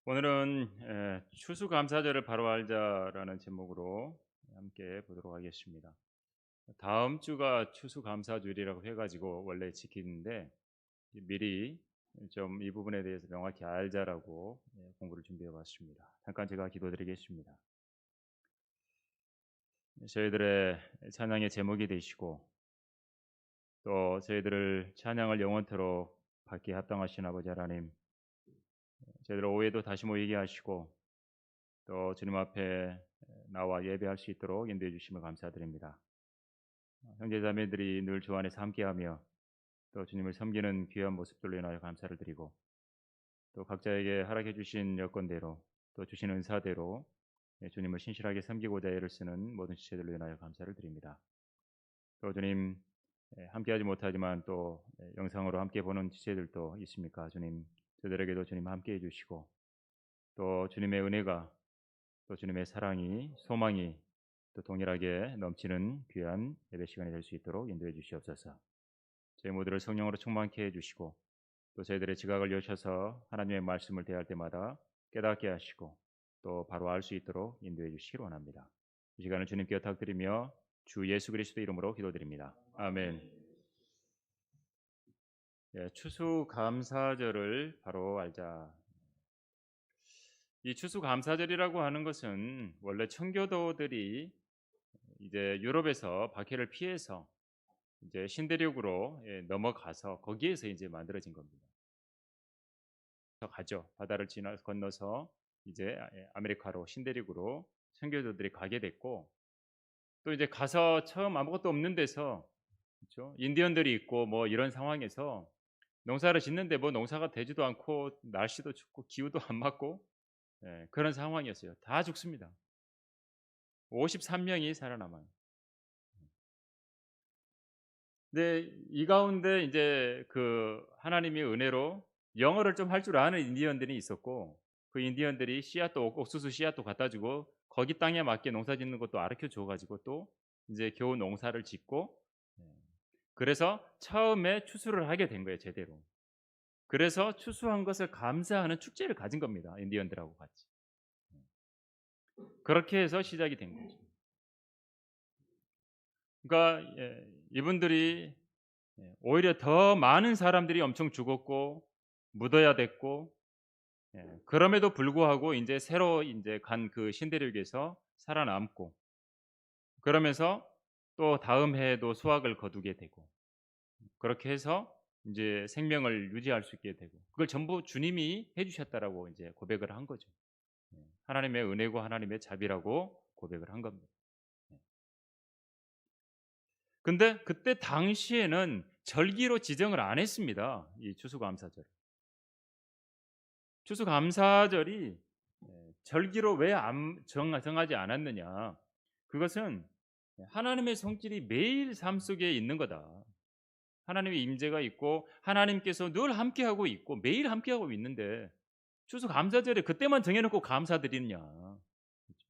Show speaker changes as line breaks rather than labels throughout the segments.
오늘은 추수감사절을 바로 알자라는 제목으로 함께 보도록 하겠습니다. 다음 주가 추수감사절이라고 해가지고 원래 지키는데 미리 좀 이 부분에 대해서 명확히 알자라고 공부를 준비해봤습니다. 잠깐 제가 기도드리겠습니다. 저희들의 찬양의 제목이 되시고 또 저희들을 찬양을 영원토록 받기에 합당하신 아버지 하나님, 저희들 오후에도 다시 모이게 하시고 또 주님 앞에 나와 예배할 수 있도록 인도해 주심을 감사드립니다. 형제자매들이 늘 주 안에서 함께하며 또 주님을 섬기는 귀한 모습들로 인하여 감사를 드리고 또 각자에게 허락해 주신 여건대로 또 주신 은사대로 주님을 신실하게 섬기고자 애를 쓰는 모든 지체들로 인하여 감사를 드립니다. 또 주님, 함께하지 못하지만 또 영상으로 함께 보는 지체들도 있습니까? 주님, 저들에게도 주님 함께해 주시고 또 주님의 은혜가 또 주님의 사랑이 소망이 또 동일하게 넘치는 귀한 예배 시간이 될 수 있도록 인도해 주시옵소서. 저희 모두를 성령으로 충만케 해주시고 또 저희들의 지각을 여셔서 하나님의 말씀을 대할 때마다 깨닫게 하시고 또 바로 알 수 있도록 인도해 주시기 원합니다. 이 시간을 주님께 부탁드리며 주 예수 그리스도 이름으로 기도드립니다. 아멘. 추수감사절을 바로 알자. 이 추수감사절이라고 하는 것은 원래 청교도들이 이제 유럽에서 박해를 피해서 이제 신대륙으로 넘어가서 거기에서 이제 만들어진 겁니다. 가죠. 바다를 지나 건너서 이제 아메리카로 신대륙으로 선교도들이 가게 됐고 또 이제 가서 처음 아무것도 없는 데서 그렇죠? 인디언들이 있고 뭐 이런 상황에서 농사를 짓는데 뭐 농사가 되지도 않고 날씨도 춥고 기후도 안 맞고 그런 상황이었어요. 다 죽습니다. 53명이 살아남아요. 근데 이 가운데 이제 그 하나님의 은혜로 영어를 좀 할 줄 아는 인디언들이 있었고 그 인디언들이 씨앗도 옥수수 씨앗도 갖다 주고 거기 땅에 맞게 농사 짓는 것도 가르쳐 줘 가지고 또 이제 겨우 농사를 짓고 그래서 처음에 추수를 하게 된 거예요, 제대로. 그래서 추수한 것을 감사하는 축제를 가진 겁니다, 인디언들하고 같이. 그렇게 해서 시작이 된 거죠. 그러니까 이분들이 오히려 더 많은 사람들이 엄청 죽었고 묻어야 됐고 그럼에도 불구하고 이제 새로 이제 간 그 신대륙에서 살아남고 그러면서 또 다음 해에도 수확을 거두게 되고 그렇게 해서 이제 생명을 유지할 수 있게 되고 그걸 전부 주님이 해주셨다라고 이제 고백을 한 거죠. 하나님의 은혜고 하나님의 자비라고 고백을 한 겁니다. 근데 그때 당시에는 절기로 지정을 안 했습니다. 이 추수감사절. 추수감사절이 절기로 왜 정하지 않았느냐? 그것은 하나님의 성질이 매일 삶 속에 있는 거다. 하나님의 임재가 있고 하나님께서 늘 함께하고 있고 매일 함께하고 있는데 추수감사절에 그때만 정해놓고 감사드리느냐? 그렇죠?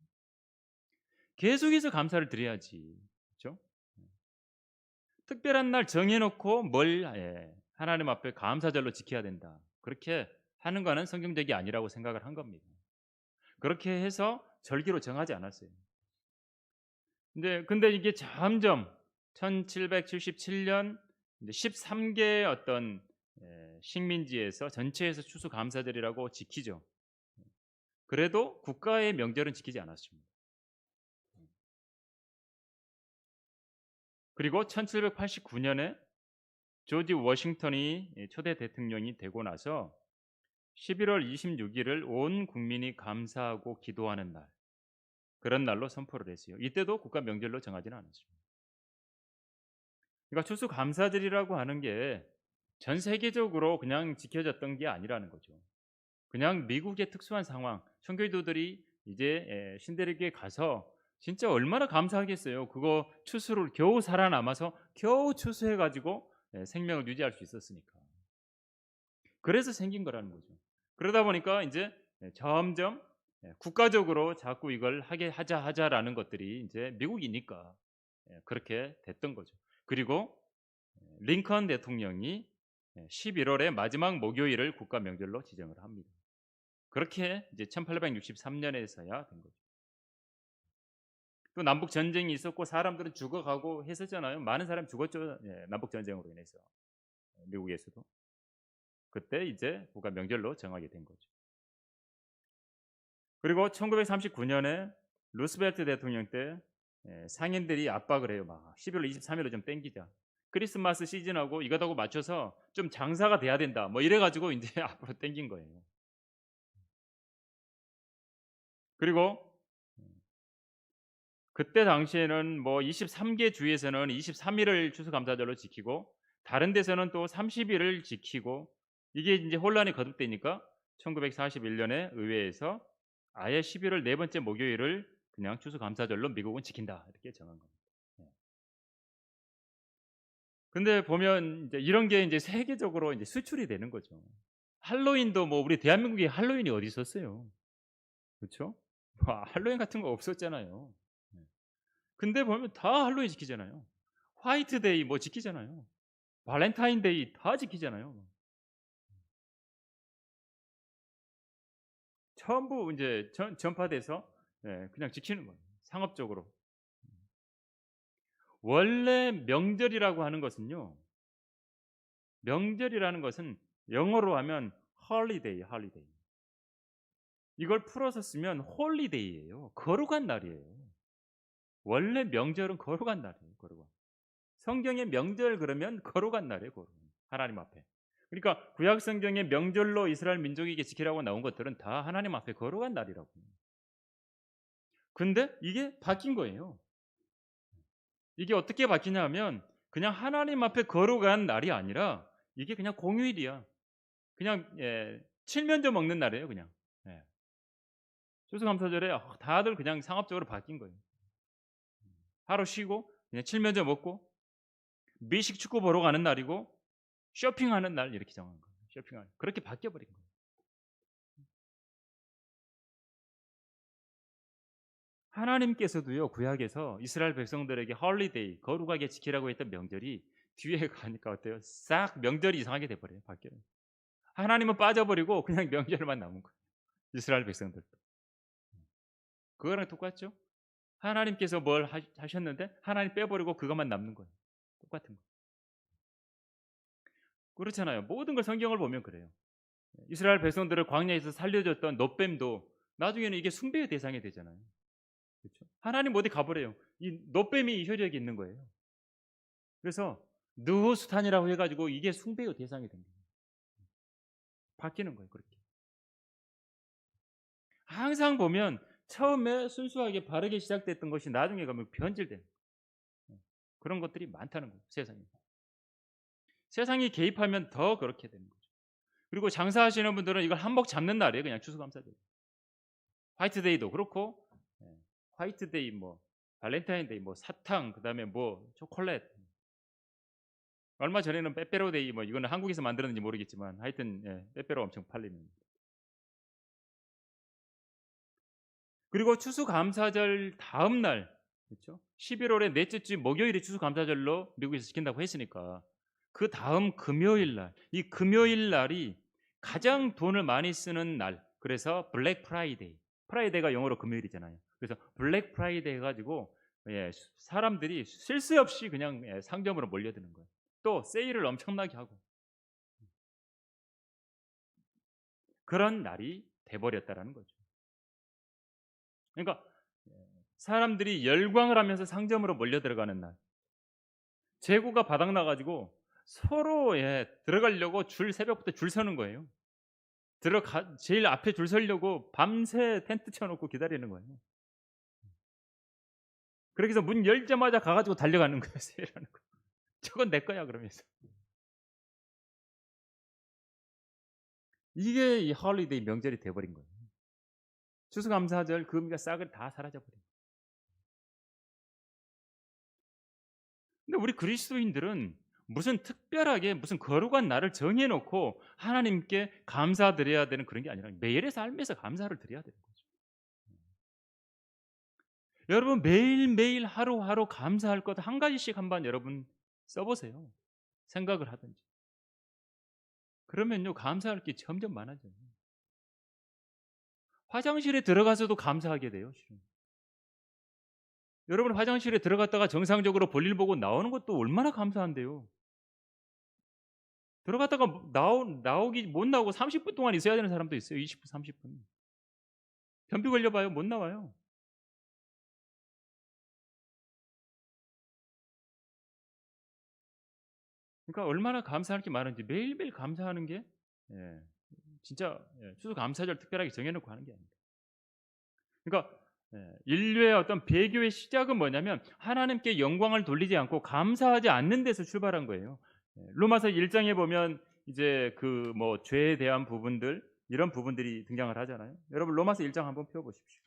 계속해서 감사를 드려야지. 그렇죠? 특별한 날 정해놓고 하나님 앞에 감사절로 지켜야 된다. 그렇게 하는 거는 성경적이 아니라고 생각을 한 겁니다. 그렇게 해서 절기로 정하지 않았어요. 근데 이게 점점 1777년 13개의 어떤 식민지에서 전체에서 추수감사절이라고 지키죠. 그래도 국가의 명절은 지키지 않았습니다. 그리고 1789년에 조지 워싱턴이 초대 대통령이 되고 나서 11월 26일을 온 국민이 감사하고 기도하는 날 그런 날로 선포를 했어요. 이때도 국가 명절로 정하지는 않았습니다. 그러니까 추수감사절이라고 하는 게 전 세계적으로 그냥 지켜졌던 게 아니라는 거죠. 그냥 미국의 특수한 상황, 청교도들이 이제 신대륙에 가서 진짜 얼마나 감사하겠어요. 그거 추수를 겨우 살아남아서 겨우 추수해가지고 생명을 유지할 수 있었으니까. 그래서 생긴 거라는 거죠. 그러다 보니까 이제 점점 국가적으로 자꾸 이걸 하자라는 것들이 이제 미국이니까 그렇게 됐던 거죠. 그리고 링컨 대통령이 11월의 마지막 목요일을 국가 명절로 지정을 합니다. 그렇게 이제 1863년에서야 된 거죠. 또 남북 전쟁이 있었고 사람들은 죽어가고 했었잖아요. 많은 사람이 죽었죠. 예, 남북 전쟁으로 인해서. 미국에서도. 그때 이제 국가 명절로 정하게 된 거죠. 그리고 1939년에 루스벨트 대통령 때 상인들이 압박을 해요. 막 12월 23일로 좀 땡기자. 크리스마스 시즌하고 이것하고 맞춰서 좀 장사가 돼야 된다. 뭐 이래 가지고 이제 앞으로 땡긴 거예요. 그리고 그때 당시에는 뭐 23개 주에서는 23일을 추수감사절로 지키고 다른 데서는 또 30일을 지키고 이게 이제 혼란이 거듭되니까 1941년에 의회에서 아예 11월 네 번째 목요일을 그냥 추수감사절로 미국은 지킨다 이렇게 정한 겁니다. 예. 근데 보면 이제 이런 게 이제 세계적으로 이제 수출이 되는 거죠. 할로윈도 뭐 우리 대한민국에 할로윈이 어디 있었어요? 그렇죠? 할로윈 같은 거 없었잖아요. 네. 근데 보면 다 할로윈 지키잖아요. 화이트데이 뭐 지키잖아요. 발렌타인데이 다 지키잖아요. 전부 이제 전파돼서 그냥 지키는 거예요. 상업적으로. 원래 명절이라고 하는 것은요. 명절이라는 것은 영어로 하면 holiday, holiday. 이걸 풀어서 쓰면 홀리데이예요. 거룩한 날이에요. 원래 명절은 거룩한 날이에요. 거룩한. 성경의 명절 그러면 거룩한 날이에요. 거룩. 하나님 앞에. 그러니까 구약 성경의 명절로 이스라엘 민족에게 지키라고 나온 것들은 다 하나님 앞에 거룩한 날이라고. 근데 이게 바뀐 거예요. 이게 어떻게 바뀌냐면 그냥 하나님 앞에 거룩한 날이 아니라 이게 그냥 공휴일이야. 그냥 칠면조 먹는 날이에요. 그냥. 예. 추수감사절에 다들 그냥 상업적으로 바뀐 거예요. 하루 쉬고 그냥 칠면조 먹고 미식 축구 보러 가는 날이고 쇼핑하는 날 이렇게 정한 거예요. 쇼핑하는 그렇게 바뀌어 버린 거예요. 하나님께서도요 구약에서 이스라엘 백성들에게 헐리데이 거룩하게 지키라고 했던 명절이 뒤에 가니까 어때요? 싹 명절이 이상하게 돼 버려요. 바뀌어요. 하나님은 빠져버리고 그냥 명절만 남은 거예요. 이스라엘 백성들도 그거랑 똑같죠? 하나님께서 뭘 하셨는데 하나님 빼버리고 그것만 남는 거예요. 똑같은 거. 그렇잖아요. 모든 걸 성경을 보면 그래요. 이스라엘 백성들을 광야에서 살려줬던 놋뱀도 나중에는 이게 숭배의 대상이 되잖아요. 그렇죠? 하나님 어디 가버려요. 이 놋뱀이 효력이 있는 거예요. 그래서 느후스탄이라고 해가지고 이게 숭배의 대상이 된 거예요. 바뀌는 거예요. 그렇게. 항상 보면 처음에 순수하게 바르게 시작됐던 것이 나중에 가면 변질되는 그런 것들이 많다는 거예요. 세상에. 세상이 개입하면 더 그렇게 되는 거죠. 그리고 장사하시는 분들은 이걸 한몫 잡는 날이에요. 그냥 추수감사절. 화이트데이도 그렇고 화이트데이 뭐 발렌타인데이 뭐 사탕 그다음에 뭐 초콜릿 얼마 전에는 빼빼로데이 뭐 이거는 한국에서 만들었는지 모르겠지만 하여튼 빼빼로 엄청 팔리는. 그리고 추수감사절 다음 날 그렇죠? 11월의 넷째 주 목요일이 추수감사절로 미국에서 지킨다고 했으니까 그 다음 금요일 날 이 금요일 날이 가장 돈을 많이 쓰는 날. 그래서 블랙 프라이데이. 프라이데이가 영어로 금요일이잖아요. 그래서 블랙 프라이데이 해가지고 사람들이 쓸 새 없이 그냥 상점으로 몰려드는 거예요. 또 세일을 엄청나게 하고 그런 날이 돼버렸다라는 거죠. 그러니까 사람들이 열광을 하면서 상점으로 몰려 들어가는 날. 재고가 바닥 나가지고 서로 들어가려고 새벽부터 줄 서는 거예요. 제일 앞에 줄 서려고 밤새 텐트 쳐놓고 기다리는 거예요. 그렇게 해서 문 열자마자 가가지고 달려가는 거예요. 세일하는 거. 저건 내 거야 그러면서. 이게 이 헐리데이 명절이 돼버린 거예요. 추수감사절 그 의미가 싹을 다 사라져버린 거예요. 근데 우리 그리스도인들은 무슨 특별하게 무슨 거룩한 날을 정해놓고 하나님께 감사드려야 되는 그런 게 아니라 매일의 삶에서 감사를 드려야 되는 거죠. 여러분 매일매일 하루하루 감사할 것 한 가지씩 한번 여러분 써보세요. 생각을 하든지. 그러면요 감사할 게 점점 많아져요. 화장실에 들어가서도 감사하게 돼요. 실은. 여러분 화장실에 들어갔다가 정상적으로 볼일 보고 나오는 것도 얼마나 감사한데요. 들어갔다가 나오기 못 나오고 30분 동안 있어야 되는 사람도 있어요. 20분, 30분. 변비 걸려봐요. 못 나와요. 그러니까 얼마나 감사할 게 많은지 매일매일 감사하는 게 예, 진짜 추수감사절 특별하게 정해놓고 하는 게 아닙니다. 그러니까 인류의 어떤 배교의 시작은 뭐냐면 하나님께 영광을 돌리지 않고 감사하지 않는 데서 출발한 거예요. 로마서 1장에 보면 이제 그 뭐 죄에 대한 부분들 이런 부분들이 등장을 하잖아요. 여러분 로마서 1장 한번 펴 보십시오.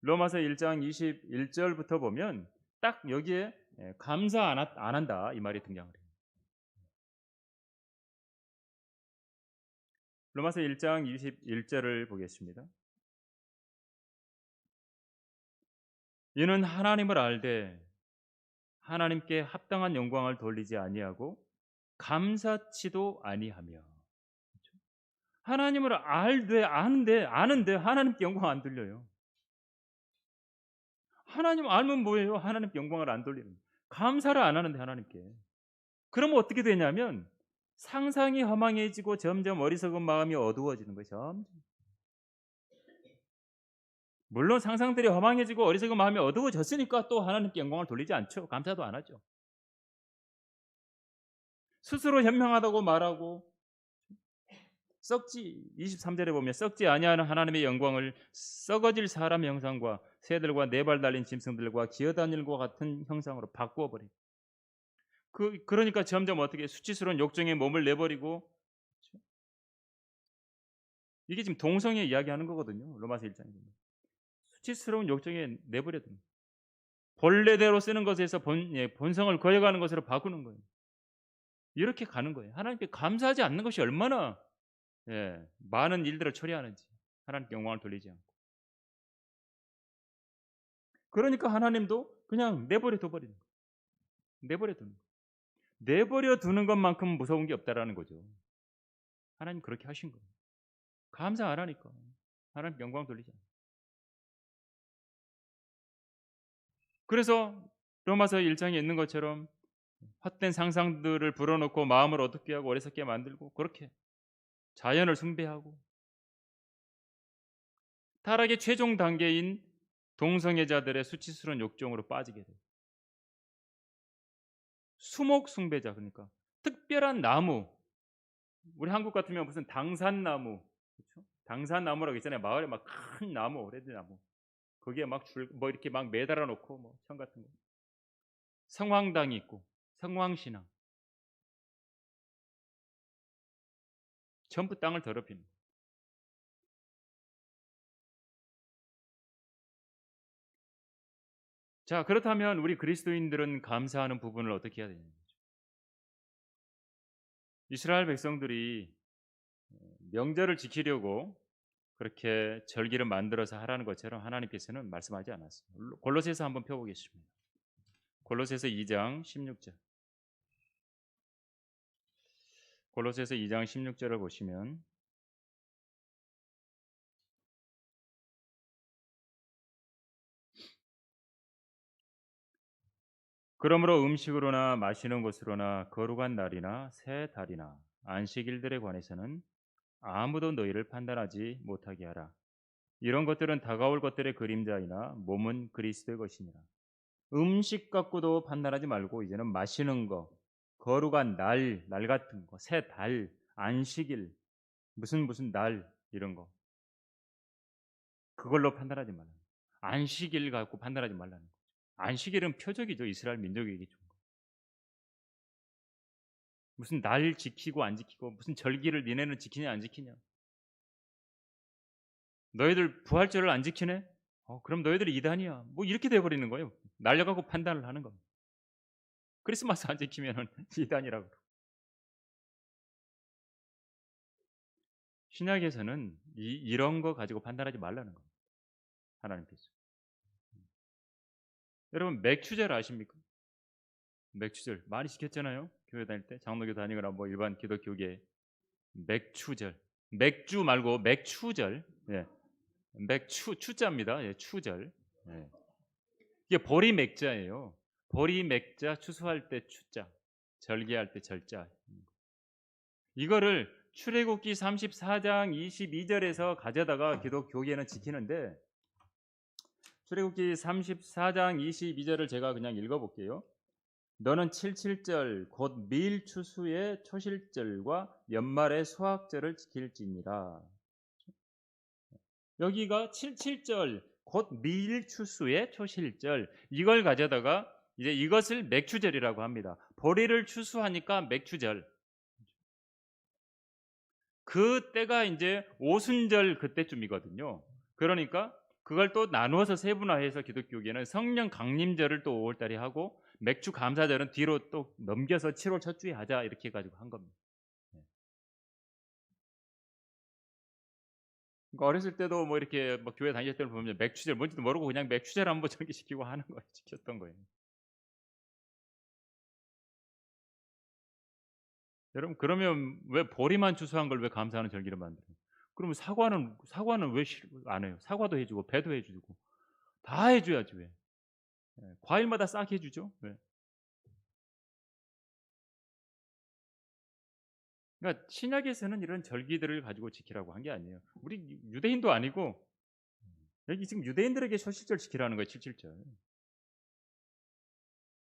로마서 1장 21절부터 보면 딱 여기에 감사 안 한다 이 말이 등장을 해요. 로마서 1장 21절을 보겠습니다. 이는 하나님을 알되 하나님께 합당한 영광을 돌리지 아니하고 감사치도 아니하며. 하나님을 알되 아는데 하나님께 영광 안 돌려요. 하나님 알면 뭐예요? 하나님께 영광을 안 돌리는 거예요. 감사를 안 하는데 하나님께. 그러면 어떻게 되냐면 상상이 허망해지고 점점 어리석은 마음이 어두워지는 거죠. 점점. 물론 상상들이 허망해지고 어리석은 마음이 어두워졌으니까 또 하나님께 영광을 돌리지 않죠. 감사도 안 하죠. 스스로 현명하다고 말하고 썩지 23절에 보면 썩지 아니하는 하나님의 영광을 썩어질 사람 형상과 새들과 네 발 달린 짐승들과 기어다닐과 같은 형상으로 바꾸어 버리고 그러니까 점점 어떻게 수치스러운 욕정에 몸을 내버리고 이게 지금 동성애 이야기하는 거거든요. 로마서 1장에 보면 수치스러운 욕정에 내버려두는 본래대로 쓰는 것에서 본성을 거역하는 것으로 바꾸는 거예요. 이렇게 가는 거예요. 하나님께 감사하지 않는 것이 얼마나 많은 일들을 처리하는지 하나님께 영광을 돌리지 않고 그러니까 하나님도 그냥 내버려 둬버리는 거예요. 내버려 두는 거예요. 내버려 두는 것만큼 무서운 게 없다라는 거죠. 하나님 그렇게 하신 거예요. 감사 안 하니까 하나님 영광 돌리지 않아요. 그래서 로마서 1장에 있는 것처럼 헛된 상상들을 불어넣고 마음을 어둡게 하고 어리석게 만들고 그렇게 자연을 숭배하고 타락의 최종 단계인 동성애자들의 수치스러운 욕정으로 빠지게 돼요. 수목 숭배자 그러니까 특별한 나무 우리 한국 같으면 무슨 당산나무 그렇죠? 당산나무라고 있잖아요. 마을에 막 큰 나무 오래된 나무 거기에 막 뭐 이렇게 막 매달아 놓고 뭐 천 같은 거 성황당이 있고 성황신앙 전부 땅을 더럽히는 거예요. 자 그렇다면 우리 그리스도인들은 감사하는 부분을 어떻게 해야 되냐 이스라엘 백성들이 명절을 지키려고 그렇게 절기를 만들어서 하라는 것처럼 하나님께서는 말씀하지 않았어요. 골로새서 한번 펴보겠습니다. 골로새서 2장 16절. 골로새서 2장 16절을 보시면 그러므로 음식으로나 마시는 것으로나 거룩한 날이나 새 달이나 안식일들에 관해서는 아무도 너희를 판단하지 못하게 하라. 이런 것들은 다가올 것들의 그림자이나 몸은 그리스도의 것이니라. 음식 갖고도 판단하지 말고 이제는 마시는 거, 거룩한 날 같은 거, 새 달, 안식일, 무슨 날 이런 거 그걸로 판단하지 말라. 안식일 갖고 판단하지 말라는 거죠. 안식일은 표적이죠. 이스라엘 민족에게 준 거. 무슨 날 지키고 안 지키고 무슨 절기를 니네는 지키냐 안 지키냐. 너희들 부활절을 안 지키네? 그럼 너희들이 이단이야. 뭐 이렇게 돼 버리는 거예요. 날려갖고 판단을 하는 겁니다. 크리스마스 안 지키면은 이단이라고. 신약에서는 이런 거 가지고 판단하지 말라는 겁니다. 하나님께서. 여러분 맥주절 아십니까? 맥주절 많이 시켰잖아요. 교회 다닐 때 장로교 다니거나 뭐 일반 기독교계 맥주절 맥주 말고 맥주절 예, 추자입니다. 예, 추절. 예. 이게 보리맥자예요. 보리맥자 추수할 때 추자, 절기할 때 절자. 이거를 출애굽기 34장 22절에서 가져다가 기독교계는 지키는데 출애굽기 34장 22절을 제가 그냥 읽어볼게요. 너는 77절 곧 밀 추수의 초실절과 연말의 수확절을 지킬지니라. 여기가 77절 곧 밀 추수의 초실절, 이걸 가져다가 이제 이것을 맥추절이라고 합니다. 보리를 추수하니까 맥추절. 그 때가 이제 오순절 그때쯤이거든요. 그러니까 그걸 또 나누어서 세분화해서 기독교계는 성령 강림절을 또 5월달에 하고 맥주 감사절은 뒤로 또 넘겨서 7월 첫 주에 하자 이렇게 해가지고 한 겁니다. 그러니까 어렸을 때도 뭐 이렇게 뭐 교회 다닐 때를 보면 맥주절 뭔지도 모르고 그냥 맥주절 한번 전개시키고 하는 거예요. 지켰던 거예요. 여러분 그러면 왜 보리만 추수한 걸 왜 감사하는 절기를 만들어요? 그러면 사과는 왜 안 해요? 사과도 해주고 배도 해주고 다 해줘야지 왜? 과일마다 싹 해주죠. 왜? 그러니까 신약에서는 이런 절기들을 가지고 지키라고 한 게 아니에요. 우리 유대인도 아니고 여기 지금 유대인들에게 소실절 지키라는 거예요. 77절.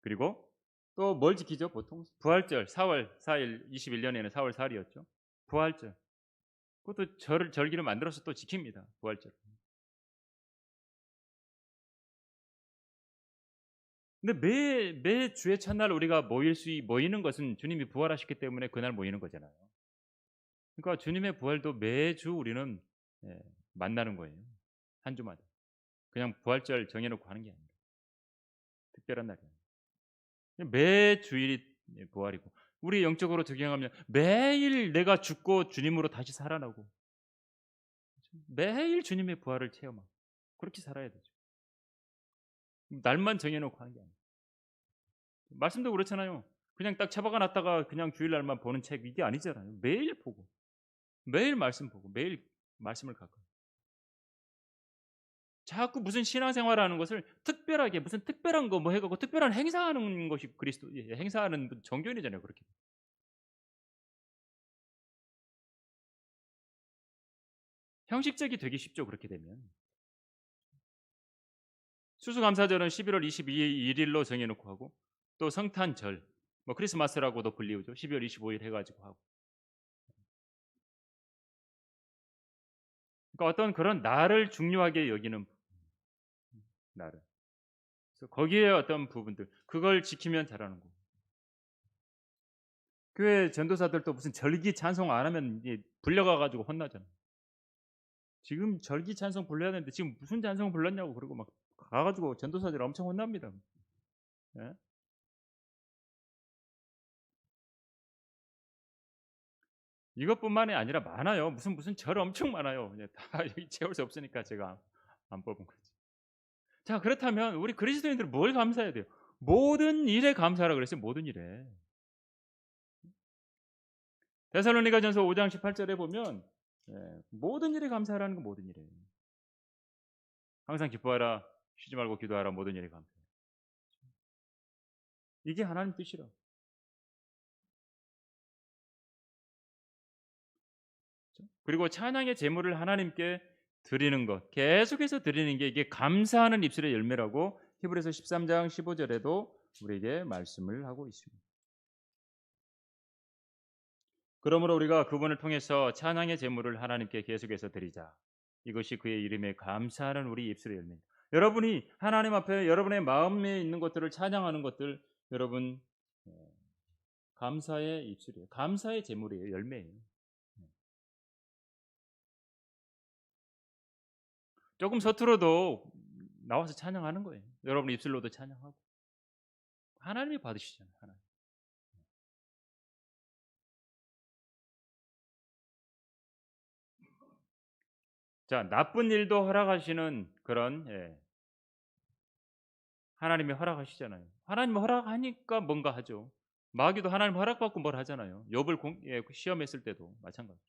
그리고 또 뭘 지키죠? 보통 부활절 4월 4일 21년에는 4월 4일이었죠. 부활절. 그것도 절기를 만들어서 또 지킵니다. 부활절. 근데 매 주의 첫날 우리가 모이는 것은 주님이 부활하셨기 때문에 그날 모이는 거잖아요. 그러니까 주님의 부활도 매주 우리는 예, 만나는 거예요. 한 주마다. 그냥 부활절 정해놓고 하는 게 아니라 특별한 날이에요. 매 주일이 부활이고 우리 영적으로 적용하면 매일 내가 죽고 주님으로 다시 살아나고 매일 주님의 부활을 체험하고 그렇게 살아야 되죠. 날만 정해놓고 하는 게 아니에요. 말씀도 그렇잖아요. 그냥 딱 처박아 놨다가 그냥 주일날만 보는 책 이게 아니잖아요. 매일 보고 매일 말씀 보고 매일 말씀을 갖고 자꾸 무슨 신앙생활하는 것을 특별하게 무슨 특별한 거 뭐 해갖고 특별한 행사하는 것이 그리스도 행사하는 종교인이잖아요. 그렇게 형식적이 되기 쉽죠. 그렇게 되면 수수감사절은 11월 22일로 정해놓고 하고 또 성탄절 뭐 크리스마스라고도 불리우죠. 12월 25일 해가지고 하고 그러니까 어떤 그런 날을 중요하게 여기는 날을 그래서 거기에 어떤 부분들 그걸 지키면 잘하는 거고 교회 전도사들도 무슨 절기 찬송 안 하면 이제 불려가 가지고 혼나잖아요. 지금 절기 찬송 불러야 되는데 지금 무슨 찬송 불렀냐고 그러고 막 가가지고 전도사들 엄청 혼납니다. 예? 이것뿐만이 아니라 많아요. 무슨 절 엄청 많아요. 다 여기 채울 수 없으니까 제가 안 뽑은 거지. 자 그렇다면 우리 그리스도인들은 뭘 감사해야 돼요? 모든 일에 감사하라 그랬어요. 모든 일에. 데살로니가전서 5장 18절에 보면 모든 일에 감사하라는 건 모든 일에. 항상 기뻐하라, 쉬지 말고 기도하라, 모든 일에 감사하라. 이게 하나님 뜻이라. 그리고 찬양의 제물을 하나님께 드리는 것, 계속해서 드리는 게 이게 감사하는 입술의 열매라고 히브리서 13장 15절에도 우리에게 말씀을 하고 있습니다. 그러므로 우리가 그분을 통해서 찬양의 제물을 하나님께 계속해서 드리자. 이것이 그의 이름에 감사하는 우리 입술의 열매입니다. 여러분이 하나님 앞에 여러분의 마음에 있는 것들을 찬양하는 것들 여러분 감사의 입술이에요. 감사의 제물이에요. 열매예요. 조금 서툴어도 나와서 찬양하는 거예요. 여러분 입술로도 찬양하고 하나님이 받으시잖아요. 하나님. 자, 나쁜 일도 허락하시는 그런 하나님이 허락하시잖아요. 하나님 허락하니까 뭔가 하죠. 마귀도 하나님 허락받고 뭘 하잖아요. 욥을 시험했을 때도 마찬가지.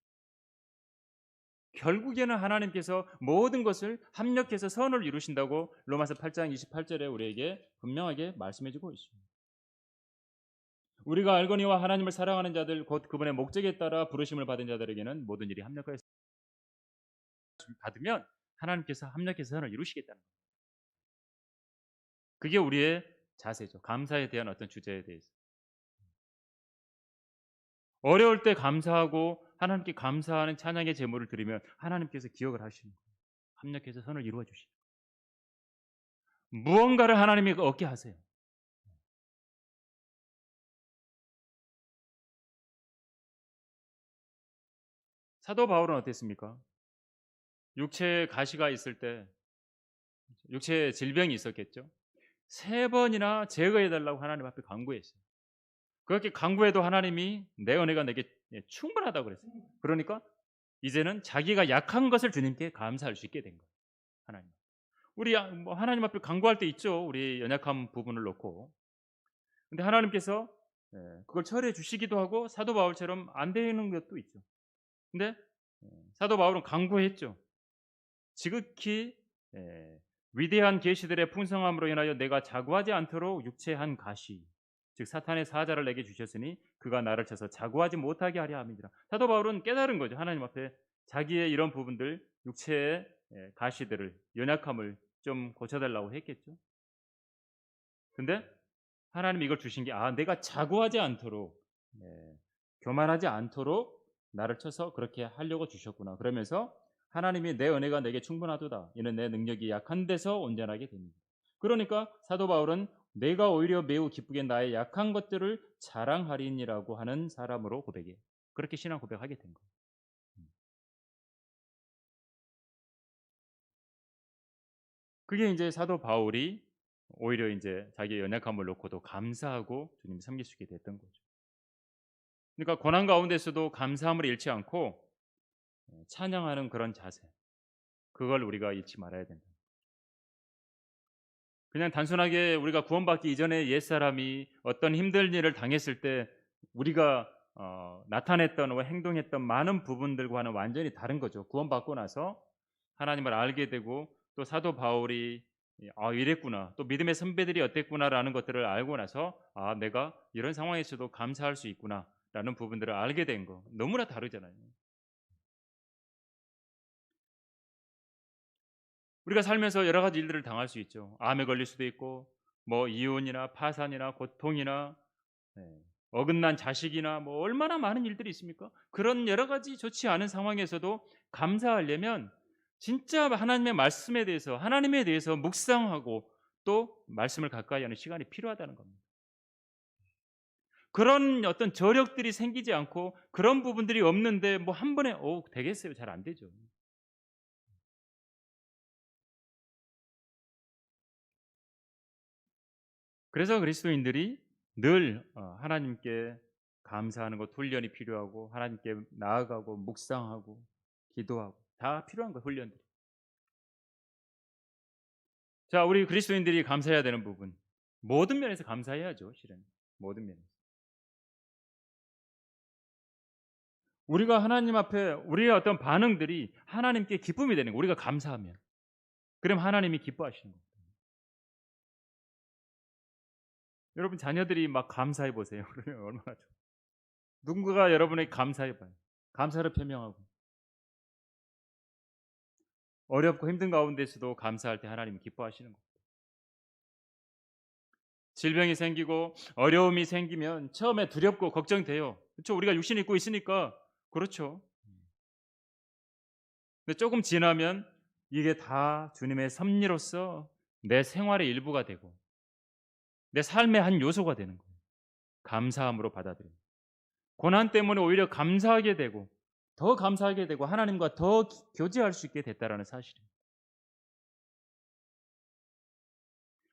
결국에는 하나님께서 모든 것을 합력해서 선을 이루신다고 로마서 8장 28절에 우리에게 분명하게 말씀해 주고 있습니다. 우리가 알거니와 하나님을 사랑하는 자들 곧 그분의 목적에 따라 부르심을 받은 자들에게는 모든 일이 합력하여 받으면 하나님께서 합력해서 선을 이루시겠다는 거예요. 그게 우리의 자세죠. 감사에 대한 어떤 주제에 대해서. 어려울 때 감사하고 하나님께 감사하는 찬양의 제물을 드리면 하나님께서 기억을 하시는 거예요. 합력해서 선을 이루어 주시는 거예요. 무언가를 하나님이 얻게 하세요. 사도 바울은 어땠습니까? 육체에 가시가 있을 때 육체에 질병이 있었겠죠. 3번이나 제거해 달라고 하나님 앞에 간구했어요. 그렇게 간구해도 하나님이 내 은혜가 내게 충분하다고 그랬어요. 그러니까 이제는 자기가 약한 것을 주님께 감사할 수 있게 된 거예요. 하나님. 우리 뭐 하나님 앞에 간구할 때 있죠. 우리 연약한 부분을 놓고. 근데 하나님께서 그걸 처리해 주시기도 하고 사도 바울처럼 안 되는 것도 있죠. 근데 사도 바울은 간구했죠. 지극히 위대한 계시들의 풍성함으로 인하여 내가 자구하지 않도록 육체의 한 가시 즉 사탄의 사자를 내게 주셨으니 그가 나를 쳐서 자구하지 못하게 하려 함이니라. 사도 바울은 깨달은 거죠. 하나님 앞에 자기의 이런 부분들 육체의 가시들을 연약함을 좀 고쳐달라고 했겠죠. 근데 하나님이 이걸 주신 게 내가 자구하지 않도록 교만하지 않도록 나를 쳐서 그렇게 하려고 주셨구나. 그러면서 하나님이 내 은혜가 내게 충분하도다. 이는 내 능력이 약한 데서 온전하게 됩니다. 그러니까 사도 바울은 내가 오히려 매우 기쁘게 나의 약한 것들을 자랑하리니라고 하는 사람으로 고백해요. 그렇게 신앙 고백하게 된 거예요. 그게 이제 사도 바울이 오히려 이제 자기의 연약함을 놓고도 감사하고 주님 섬길 수 있게 됐던 거죠. 그러니까 고난 가운데서도 감사함을 잃지 않고 찬양하는 그런 자세, 그걸 우리가 잃지 말아야 된다. 그냥 단순하게 우리가 구원받기 이전에 옛사람이 어떤 힘든 일을 당했을 때 우리가 나타냈던 행동했던 많은 부분들과는 완전히 다른 거죠. 구원받고 나서 하나님을 알게 되고 또 사도 바울이 이랬구나, 또 믿음의 선배들이 어땠구나라는 것들을 알고 나서 내가 이런 상황에서도 감사할 수 있구나라는 부분들을 알게 된 거 너무나 다르잖아요. 우리가 살면서 여러 가지 일들을 당할 수 있죠. 암에 걸릴 수도 있고, 뭐 이혼이나 파산이나 고통이나 어긋난 자식이나 뭐 얼마나 많은 일들이 있습니까? 그런 여러 가지 좋지 않은 상황에서도 감사하려면 진짜 하나님의 말씀에 대해서 하나님에 대해서 묵상하고 또 말씀을 가까이 하는 시간이 필요하다는 겁니다. 그런 어떤 저력들이 생기지 않고 그런 부분들이 없는데 뭐 한 번에 되겠어요? 잘 안 되죠. 그래서 그리스도인들이 늘 하나님께 감사하는 것 훈련이 필요하고 하나님께 나아가고 묵상하고 기도하고 다 필요한 거예요. 훈련들이. 자, 우리 그리스도인들이 감사해야 되는 부분 모든 면에서 감사해야죠. 실은 모든 면에서. 우리가 하나님 앞에 우리의 어떤 반응들이 하나님께 기쁨이 되는 거예요. 우리가 감사하면. 그럼 하나님이 기뻐하시는 거예요. 여러분 자녀들이 막 감사해 보세요. 그러면 얼마나 좋아요. 누군가가 여러분에게 감사해 봐요. 감사를 표명하고 어렵고 힘든 가운데서도 감사할 때 하나님이 기뻐하시는 거예요. 질병이 생기고 어려움이 생기면 처음에 두렵고 걱정돼요. 그렇죠? 우리가 육신 입고 있으니까 그렇죠. 근데 조금 지나면 이게 다 주님의 섭리로서 내 생활의 일부가 되고 내 삶의 한 요소가 되는 거예요. 감사함으로 받아들여요. 고난 때문에 오히려 감사하게 되고 더 감사하게 되고 하나님과 더 교제할 수 있게 됐다라는 사실입니다.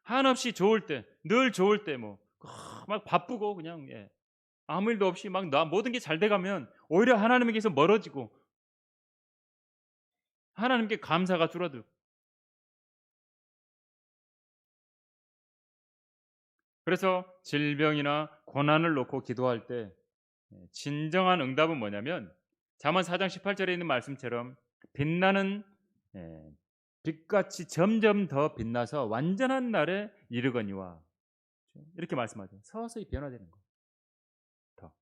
한없이 좋을 때, 늘 좋을 때 막 바쁘고 그냥 아무 일도 없이 막 모든 게 잘 돼가면 오히려 하나님에게서 멀어지고 하나님께 감사가 줄어들고 그래서 질병이나 고난을 놓고 기도할 때 진정한 응답은 뭐냐면 잠언 4장 18절에 있는 말씀처럼 빛나는 빛같이 점점 더 빛나서 완전한 날에 이르거니와 이렇게 말씀하죠. 서서히 변화되는 거예요. 더.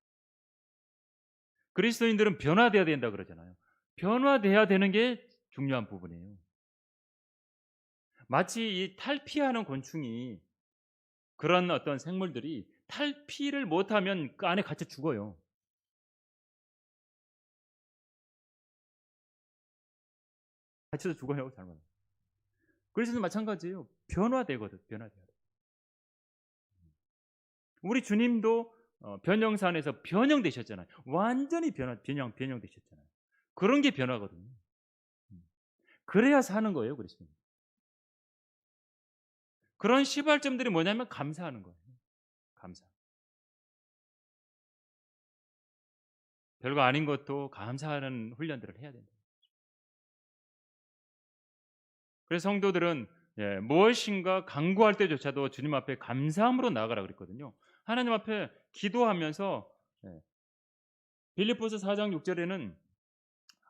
그리스도인들은 변화돼야 된다 그러잖아요. 변화돼야 되는 게 중요한 부분이에요. 마치 이 탈피하는 곤충이 그런 어떤 생물들이 탈피를 못하면 그 안에 갇혀 죽어요. 갇혀서 죽어요. 잘못. 그리스도도 마찬가지예요. 변화되거든. 변화돼요. 우리 주님도 변형산에서 변형되셨잖아요. 완전히 변형되셨잖아요. 그런 게 변화거든요. 그래야 사는 거예요, 그리스도. 그런 시발점들이 뭐냐면 감사하는 거예요. 감사. 별거 아닌 것도 감사하는 훈련들을 해야 된다. 그래서 성도들은 무엇인가 간구할 때조차도 주님 앞에 감사함으로 나아가라 그랬거든요. 하나님 앞에 기도하면서 빌립보서 4장 6절에는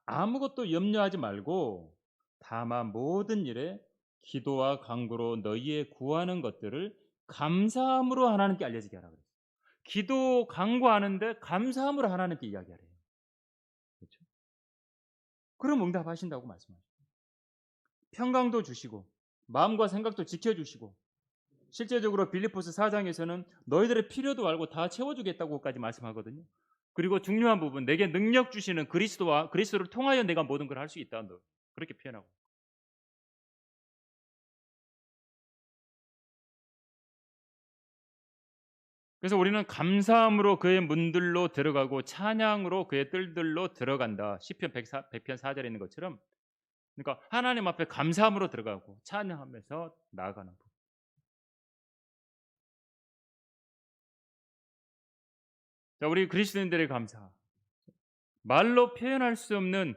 아무것도 염려하지 말고 다만 모든 일에 기도와 간구로 너희의 구하는 것들을 감사함으로 하나님께 알려지게 하라 그랬어요. 기도 간구하는데 감사함으로 하나님께 이야기하래요. 그렇죠? 그럼 응답하신다고 말씀하시죠. 평강도 주시고 마음과 생각도 지켜주시고 실제적으로 빌립보서 4장에서는 너희들의 필요도 알고 다 채워주겠다고까지 말씀하거든요. 그리고 중요한 부분 내게 능력 주시는 그리스도를 통하여 내가 모든 걸 할 수 있다. 그렇게 표현하고. 그래서 우리는 감사함으로 그의 문들로 들어가고 찬양으로 그의 뜰들로 들어간다. 시편 100편 4절에 있는 것처럼 그러니까 하나님 앞에 감사함으로 들어가고 찬양하면서 나아가는 것. 자, 우리 그리스도인들의 감사. 말로 표현할 수 없는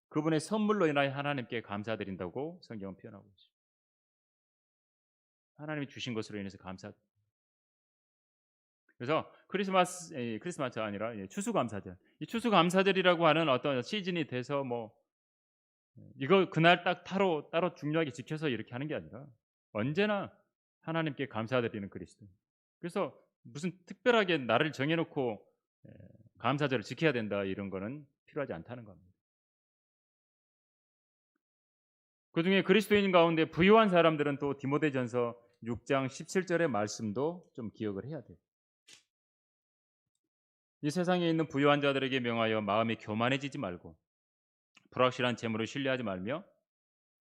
그분의 선물로 인하여 하나님께 감사드린다고 성경은 표현하고 있습니다. 하나님이 주신 것으로 인해서 감사. 그래서 크리스마스가 아니라 추수감사절. 이 추수감사절이라고 하는 어떤 시즌이 돼서 뭐 이거 그날 딱 따로 중요하게 지켜서 이렇게 하는 게 아니라 언제나 하나님께 감사드리는 그리스도. 그래서 무슨 특별하게 날을 정해놓고 감사절을 지켜야 된다 이런 거는 필요하지 않다는 겁니다. 그중에 그리스도인 가운데 부유한 사람들은 또 디모데전서 6장 17절의 말씀도 좀 기억을 해야 돼요. 이 세상에 있는 부유한 자들에게 명하여 마음이 교만해지지 말고 불확실한 재물을 신뢰하지 말며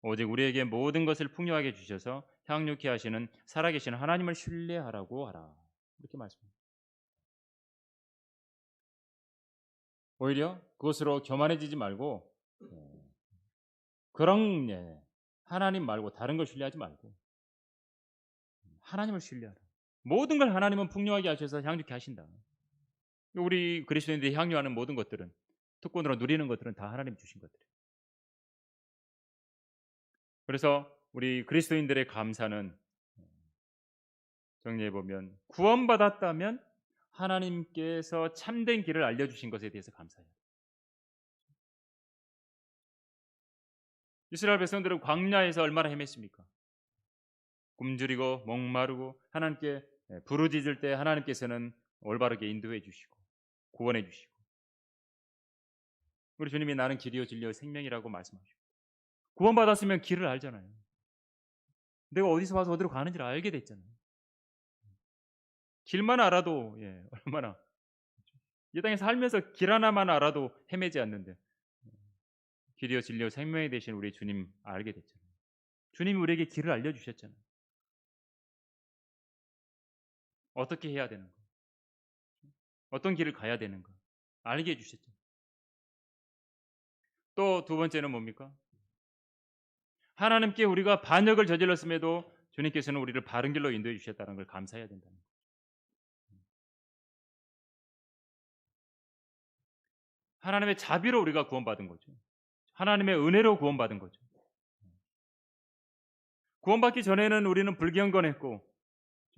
오직 우리에게 모든 것을 풍요하게 주셔서 향유케 하시는 살아계신 하나님을 신뢰하라고 하라. 이렇게 말씀합니다. 오히려 그것으로 교만해지지 말고 그런 하나님 말고 다른 걸 신뢰하지 말고 하나님을 신뢰하라. 모든 걸 하나님은 풍요하게 하셔서 향유케 하신다. 우리 그리스도인들이 향유하는 모든 것들은 특권으로 누리는 것들은 다 하나님 주신 것들이에요. 그래서 우리 그리스도인들의 감사는 정리해 보면 구원받았다면 하나님께서 참된 길을 알려주신 것에 대해서 감사해요. 이스라엘 백성들은 광야에서 얼마나 헤맸습니까? 굶주리고 목마르고 하나님께 부르짖을 때 하나님께서는 올바르게 인도해 주시고 구원해 주시고 우리 주님이 나는 길이요 진리요 생명이라고 말씀하시고 구원받았으면 길을 알잖아요. 내가 어디서 와서 어디로 가는지를 알게 됐잖아요. 길만 알아도 얼마나 이 땅에 살면서 길 하나만 알아도 헤매지 않는데 길이요 진리요 생명이 되신 우리 주님 알게 됐잖아요. 주님이 우리에게 길을 알려주셨잖아요. 어떻게 해야 되는가, 어떤 길을 가야 되는가 알게 해주셨죠. 또 두 번째는 뭡니까? 하나님께 우리가 반역을 저질렀음에도 주님께서는 우리를 바른 길로 인도해 주셨다는 걸 감사해야 된다는 거예요. 하나님의 자비로 우리가 구원받은 거죠. 하나님의 은혜로 구원받은 거죠. 구원받기 전에는 우리는 불경건했고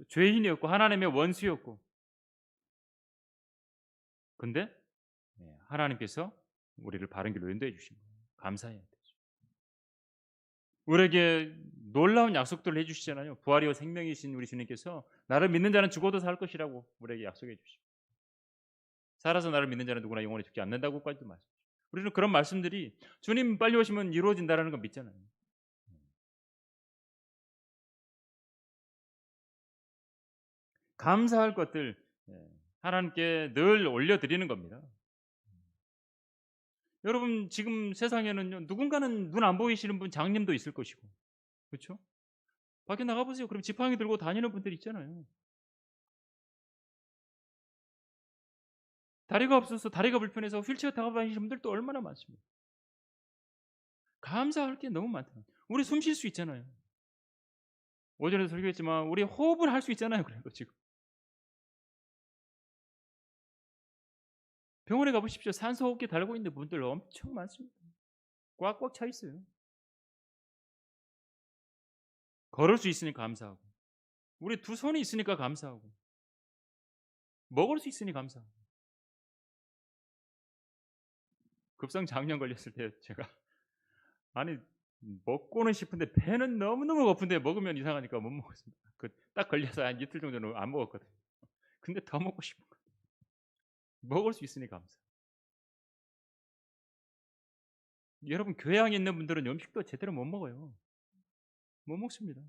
죄인이었고 하나님의 원수였고 근데 하나님께서 우리를 바른 길로 인도해 주신 거예요. 감사해야 되죠. 우리에게 놀라운 약속들을 해 주시잖아요. 부활이요 생명이신 우리 주님께서 나를 믿는 자는 죽어도 살 것이라고 우리에게 약속해 주시고, 살아서 나를 믿는 자는 누구나 영원히 죽지 않는다고까지도 말씀하시고, 우리는 그런 말씀들이 주님 빨리 오시면 이루어진다라는 걸 믿잖아요. 감사할 것들, 하나님께 늘 올려드리는 겁니다. 여러분 지금 세상에는요, 누군가는 눈 안 보이시는 분, 장님도 있을 것이고, 그렇죠? 밖에 나가 보세요. 그럼 지팡이 들고 다니는 분들 있잖아요. 다리가 없어서, 다리가 불편해서 휠체어 타고 다니시는 분들도 얼마나 많습니다. 감사할 게 너무 많다. 우리 숨 쉴 수 있잖아요. 오전에도 설교했지만 우리 호흡을 할 수 있잖아요. 그래도 지금 병원에 가 보십시오. 산소호흡기 달고 있는 분들 엄청 많습니다. 꽉꽉 차 있어요. 걸을 수 있으니 감사하고, 우리 두 손이 있으니까 감사하고, 먹을 수 있으니 감사하고. 급성 장염 걸렸을 때 제가 아니 먹고는 싶은데 배는 너무너무 고픈데 먹으면 이상하니까 못 먹었습니다. 그 딱 걸려서 한 이틀 정도는 안 먹었거든요. 근데 더 먹고 싶은 거예요. 먹을 수 있으니 감사. 여러분 교양이 있는 분들은 음식도 제대로 못 먹어요. 못 먹습니다.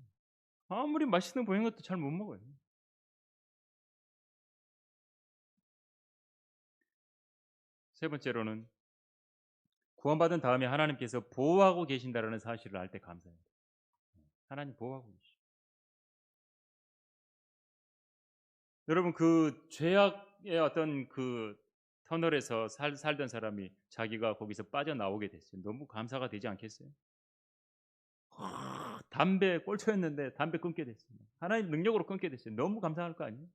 아무리 맛있는 보이는 것도 잘 못 먹어요. 세 번째로는 구원받은 다음에 하나님께서 보호하고 계신다라는 사실을 알 때 감사해요. 하나님 보호하고 계시죠. 여러분 그 죄악의 어떤 그 터널에서 살던 사람이 자기가 거기서 빠져나오게 됐어요. 너무 감사가 되지 않겠어요? 담배 꼴초였는데 담배 끊게 됐어요. 하나님 능력으로 끊게 됐어요. 너무 감사할 거 아니에요?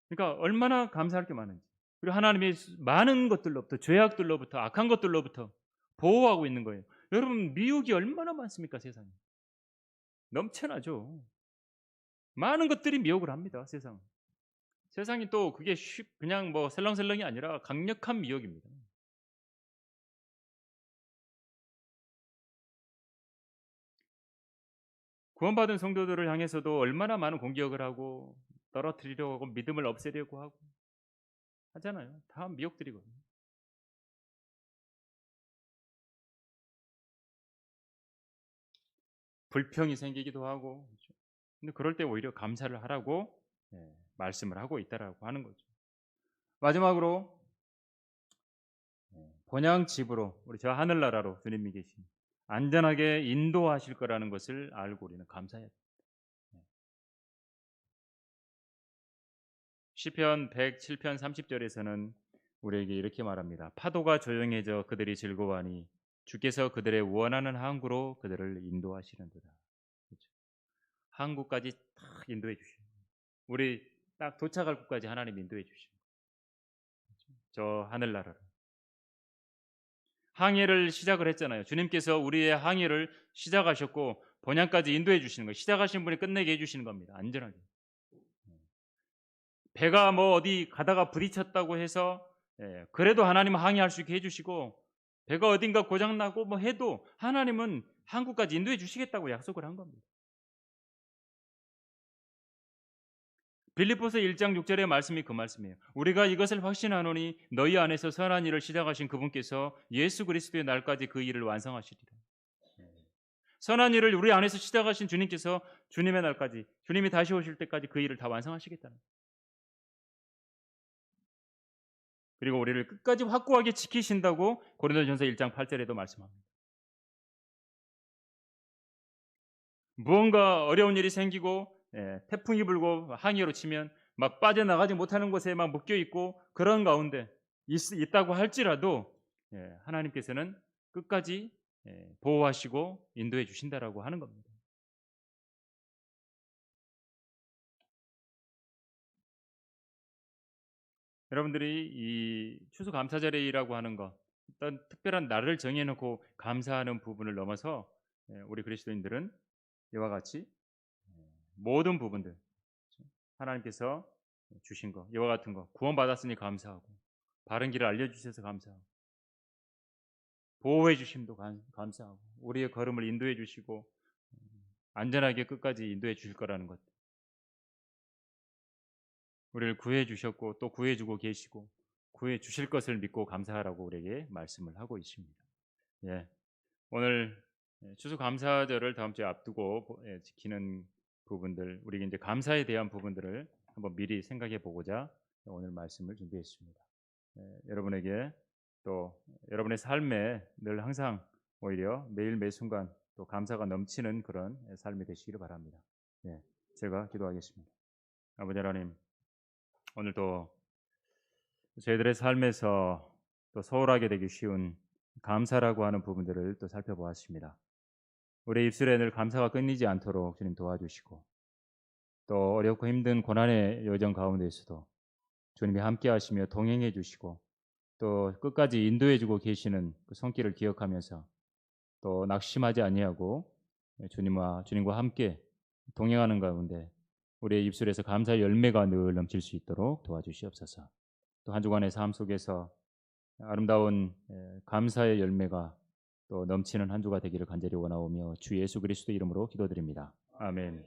그러니까 얼마나 감사할 게 많은지. 그리고 하나님의 많은 것들로부터, 죄악들로부터, 악한 것들로부터 보호하고 있는 거예요. 여러분 미혹이 얼마나 많습니까 세상에. 넘쳐나죠. 많은 것들이 미혹을 합니다 세상. 세상이 또 그게 그냥 뭐 설렁설렁이 아니라 강력한 미혹입니다. 구원받은 성도들을 향해서도 얼마나 많은 공격을 하고 떨어뜨리려고 하고 믿음을 없애려고 하고 하잖아요. 다 미혹들이거든요. 불평이 생기기도 하고. 그렇죠. 근데 그럴 때 오히려 감사를 하라고 말씀을 하고 있다라고 하는 거죠. 마지막으로 본향 집으로, 우리 저 하늘나라로 주님이 계신 안전하게 인도하실 거라는 것을 알고 우리는 감사해야 돼요. 시편 107편 30절에서는 우리에게 이렇게 말합니다. 파도가 조용해져 그들이 즐거워하니 주께서 그들의 원하는 항구로 그들을 인도하시는도다. 그렇죠? 항구까지 딱 인도해 주시는 거예요. 우리 딱 도착할 곳까지 하나님 인도해 주시는 거예요. 저 하늘나라로. 항해를 시작을 했잖아요. 주님께서 우리의 항해를 시작하셨고 본향까지 인도해 주시는 거예요. 시작하신 분이 끝내게 해 주시는 겁니다. 안전하게. 배가 뭐 어디 가다가 부딪혔다고 해서 그래도 하나님은 항해할 수 있게 해주시고, 배가 어딘가 고장나고 뭐 해도 하나님은 항구까지 인도해 주시겠다고 약속을 한 겁니다. 빌립보서 1장 6절의 말씀이 그 말씀이에요. 우리가 이것을 확신하노니 너희 안에서 선한 일을 시작하신 그분께서 예수 그리스도의 날까지 그 일을 완성하시리라. 선한 일을 우리 안에서 시작하신 주님께서 주님의 날까지, 주님이 다시 오실 때까지 그 일을 다 완성하시겠다는 거예요. 그리고 우리를 끝까지 확고하게 지키신다고 고린도전서 1장 8절에도 말씀합니다. 무언가 어려운 일이 생기고 태풍이 불고 항해로 치면 막 빠져나가지 못하는 곳에 막 묶여 있고 그런 가운데 있다고 할지라도 하나님께서는 끝까지 보호하시고 인도해 주신다라고 하는 겁니다. 여러분들이 이 추수감사절이라고 하는 것, 어떤 특별한 날을 정해놓고 감사하는 부분을 넘어서 우리 그리스도인들은 이와 같이 모든 부분들 하나님께서 주신 거, 이와 같은 거 구원받았으니 감사하고 바른 길을 알려주셔서 감사하고 보호해 주심도 감사하고 우리의 걸음을 인도해 주시고 안전하게 끝까지 인도해 주실 거라는 것, 우리를 구해 주셨고 또 구해 주고 계시고 구해 주실 것을 믿고 감사하라고 우리에게 말씀을 하고 있습니다. 예, 오늘 추수감사절을 다음 주에 앞두고 지키는 부분들, 우리 이제 감사에 대한 부분들을 한번 미리 생각해 보고자 오늘 말씀을 준비했습니다. 여러분에게 또 여러분의 삶에 늘 항상 오히려 매일 매 순간 또 감사가 넘치는 그런 삶이 되시기를 바랍니다. 예, 제가 기도하겠습니다. 아버지 하나님, 오늘도 저희들의 삶에서 또 소홀하게 되기 쉬운 감사라고 하는 부분들을 또 살펴보았습니다. 우리의 입술에 늘 감사가 끊이지 않도록 주님 도와주시고 또 어렵고 힘든 고난의 여정 가운데서도 주님이 함께 하시며 동행해 주시고 또 끝까지 인도해 주고 계시는 그 손길을 기억하면서 또 낙심하지 아니하고 주님과 함께 동행하는 가운데 우리의 입술에서 감사의 열매가 늘 넘칠 수 있도록 도와주시옵소서. 또 한 주간의 삶 속에서 아름다운 감사의 열매가 또 넘치는 한 주가 되기를 간절히 원하오며 주 예수 그리스도 이름으로 기도드립니다. 아멘.